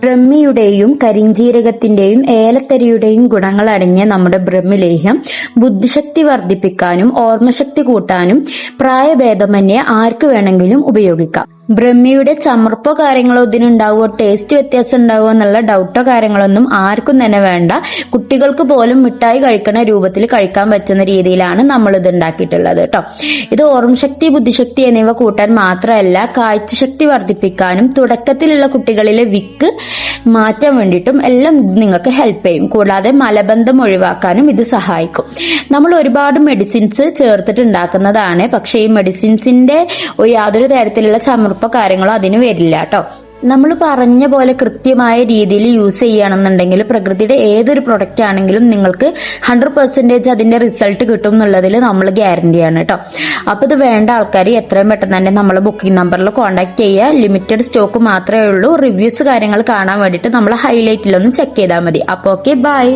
ബ്രഹ്മിയുടെയും കരിഞ്ജീരകത്തിന്റെയും ഏലത്തരിയുടെയും ഗുണങ്ങൾ അടങ്ങിയ നമ്മുടെ ബ്രഹ്മലേഹ്യം ബുദ്ധിശക്തി വർദ്ധിപ്പിക്കാനും ഓർമ്മശക്തി കൂട്ടാനും പ്രായഭേദമന്യേ ആർക്ക് വേണമെങ്കിലും ഉപയോഗിക്കാം. ബ്രഹ്മിയുടെ ചമർപ്പോ കാര്യങ്ങളോ ഇതിനുണ്ടാവോ, ടേസ്റ്റ് വ്യത്യാസം ഉണ്ടാവോ എന്നുള്ള ഡൗട്ടോ കാര്യങ്ങളൊന്നും ആർക്കും തന്നെ വേണ്ട. കുട്ടികൾക്ക് പോലും മിഠായി കഴിക്കുന്ന രൂപത്തിൽ കഴിക്കാൻ പറ്റുന്ന രീതിയിലാണ് നമ്മൾ ഇത് ഉണ്ടാക്കിയിട്ടുള്ളത് കേട്ടോ. ഇത് ഓർമ്മശക്തി, ബുദ്ധിശക്തി എന്നിവ കൂട്ടാൻ മാത്രമല്ല കാഴ്ചശക്തി വർദ്ധിപ്പിക്കാനും തുടക്കത്തിലുള്ള കുട്ടികളിലെ വിക്ക് മാറ്റാൻ വേണ്ടിയിട്ടും എല്ലാം നിങ്ങൾക്ക് ഹെൽപ്പ് ചെയ്യും. കൂടാതെ മലബന്ധം ഒഴിവാക്കാനും ഇത് സഹായിക്കും. നമ്മൾ ഒരുപാട് മെഡിസിൻസ് ചേർത്തിട്ട് ഉണ്ടാക്കുന്നതാണ്. പക്ഷെ ഈ മെഡിസിൻസിന്റെ യാതൊരു തരത്തിലുള്ള ചമർപ്പോ കാര്യങ്ങളോ അതിന് വരില്ല കേട്ടോ. നമ്മൾ പറഞ്ഞ പോലെ കൃത്യമായ രീതിയിൽ യൂസ് ചെയ്യുകയാണെന്നുണ്ടെങ്കിൽ പ്രകൃതിയുടെ ഏതൊരു പ്രൊഡക്റ്റ് ആണെങ്കിലും നിങ്ങൾക്ക് 100% അതിന്റെ റിസൾട്ട് കിട്ടും എന്നുള്ളതിൽ നമ്മൾ ഗ്യാരണ്ടിയാണ് കേട്ടോ. അപ്പൊ ഇത് വേണ്ട ആൾക്കാർ എത്രയും പെട്ടെന്ന് തന്നെ നമ്മളെ ബുക്കിംഗ് നമ്പറിൽ കോൺടാക്ട് ചെയ്യുക. ലിമിറ്റഡ് സ്റ്റോക്ക് മാത്രമേ ഉള്ളൂ. റിവ്യൂസ് കാര്യങ്ങൾ കാണാൻ വേണ്ടിയിട്ട് നമ്മൾ ഹൈലൈറ്റിലൊന്ന് ചെക്ക് ചെയ്താൽ മതി. അപ്പൊ ഓക്കെ, ബൈ.